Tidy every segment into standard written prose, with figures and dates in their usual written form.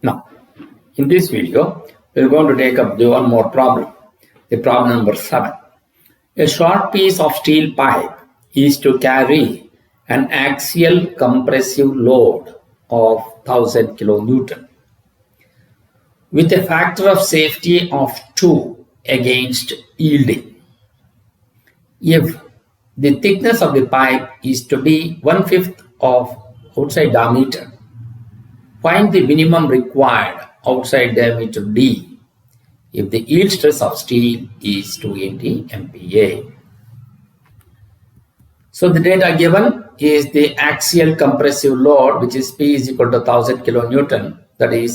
Now, in this video, we're going to take up the one more problem, the problem number 7. A short piece of steel pipe is to carry an axial compressive load of 1000 kilonewton with a factor of safety of 2 against yielding. If the thickness of the pipe is to be 1/5 of outside diameter, find the minimum required outside diameter D if the yield stress of steel is 280 MPa. So the data given is the axial compressive load, which is P is equal to 1000 kilonewton, that is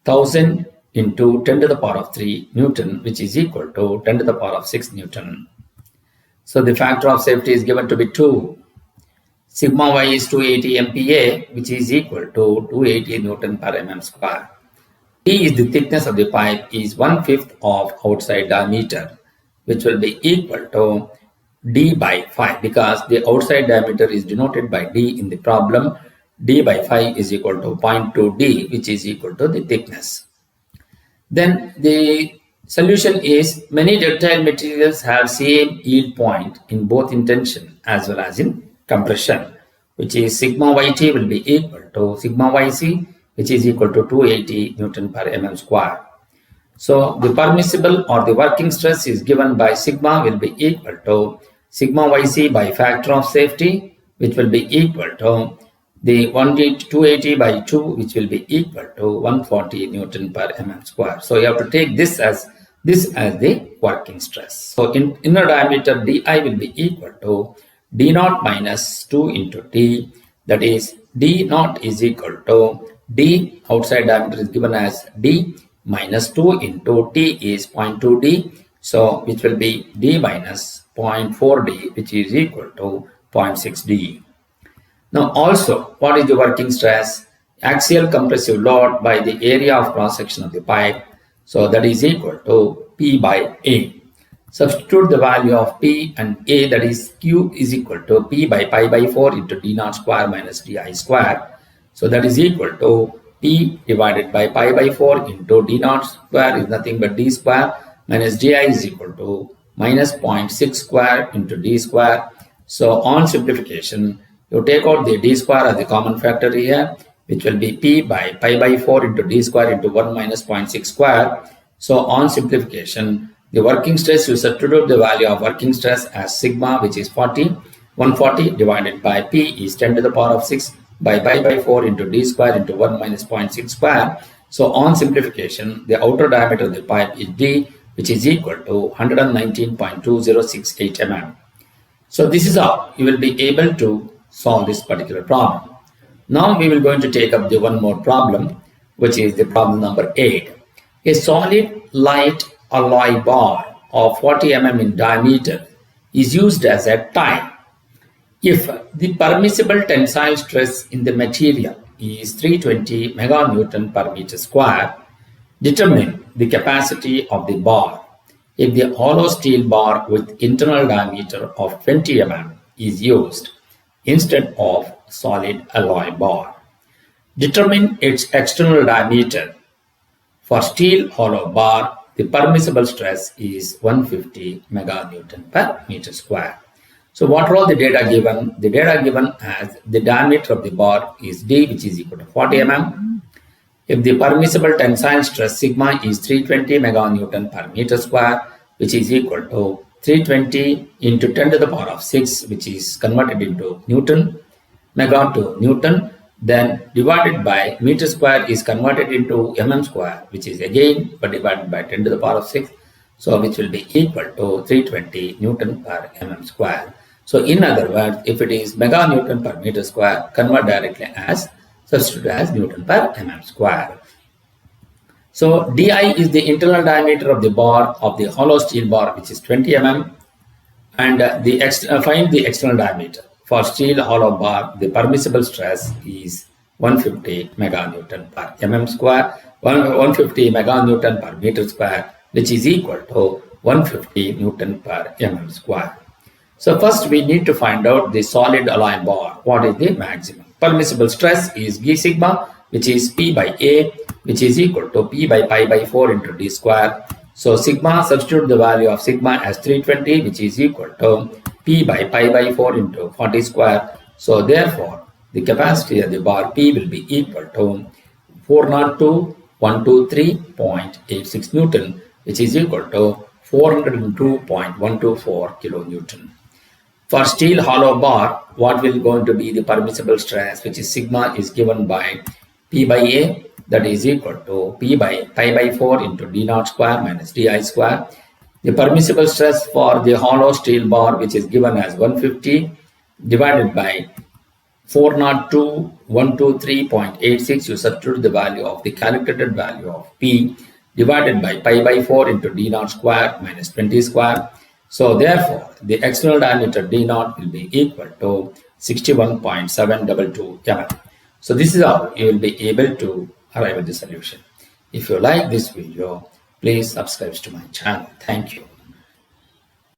1000 into 10 to the power of 3 Newton, which is equal to 10 to the power of 6 Newton. So the factor of safety is given to be 2. Sigma y is 280 MPa, which is equal to 280 Newton per mm square. D is the thickness of the pipe is 1/5 of outside diameter, which will be equal to D by 5, because the outside diameter is denoted by D in the problem. D by 5 is equal to 0.2 D, which is equal to the thickness. Then the solution is many ductile materials have same yield point in both in tension as well as in compression, which is sigma yt will be equal to sigma yc, which is equal to 280 Newton per mm square. So the permissible or the working stress is given by sigma will be equal to sigma yc by factor of safety, which will be equal to the 280 by 2, which will be equal to 140 Newton per mm square. So you have to take this as the working stress. So in inner diameter di will be equal to d naught minus 2 into t, that is d naught is equal to d outside diameter is given as d minus 2 into t is 0.2 d, so which will be d minus 0.4 d, which is equal to 0.6 d. Now also, what is the working stress? Axial compressive load by the area of cross section of the pipe, so that is equal to P by A. Substitute the value of P and A, that is Q is equal to P by pi by 4 into D naught square minus Di square. So that is equal to P divided by pi by 4 into D naught square is nothing but D square minus Di is equal to minus 0.6 square into D square. So on simplification, you take out the D square as the common factor here, which will be P by pi by 4 into D square into 1 minus 0.6 square. So on simplification, the working stress, you substitute the value of working stress as sigma, which is 140 divided by P is 10 to the power of 6 by pi by 4 into D square into 1 minus 0.6 square. So on simplification, the outer diameter of the pipe is D, which is equal to 119.2068 mm. So this is how you will be able to solve this particular problem. Now we will going to take up the one more problem, which is the problem number 8. A solid light alloy bar of 40 mm in diameter is used as a tie. If the permissible tensile stress in the material is 320 meganewton per meter square, determine the capacity of the bar if the hollow steel bar with internal diameter of 20 mm is used instead of solid alloy bar. Determine its external diameter. For steel hollow bar, the permissible stress is 150 meganewton per meter square. So what are all the data given? The data given as the diameter of the bar is D, which is equal to 40 mm. If the permissible tensile stress sigma is 320 meganewton per meter square, which is equal to 320 into 10 to the power of 6, which is converted into Newton, mega to Newton, then divided by meter square is converted into mm square, which is again but divided by 10 to the power of 6, so which will be equal to 320 Newton per mm square. So in other words, if it is meganewton per meter square, convert directly as substitute as Newton per mm square. So Di is the internal diameter of the bar of the hollow steel bar, which is 20 mm, and find the external diameter. For steel hollow bar, the permissible stress is 150 meganewton per mm square, 150 meganewton per meter square, which is equal to 150 Newton per mm square. So first we need to find out the solid alloy bar. What is the maximum? Permissible stress is G sigma, which is P by A, which is equal to P by pi by 4 into D square. So sigma, substitute the value of sigma as 320, which is equal to P by pi by 4 into 40 square. So therefore, the capacity of the bar P will be equal to 402.123.86 Newton, which is equal to 402.124 kilonewton. For steel hollow bar, what will going to be the permissible stress, which is sigma, is given by P by A, that is equal to P by pi by 4 into D naught square minus Di square. The permissible stress for the hollow steel bar, which is given as 150 divided by 402.123.86, you substitute the value of the calculated value of P divided by pi by 4 into D naught square minus 20 square. So therefore, the external diameter D naught will be equal to 61.722 mm. So this is how you will be able to arrive at the solution. If you like this video, please subscribe to my channel. Thank you.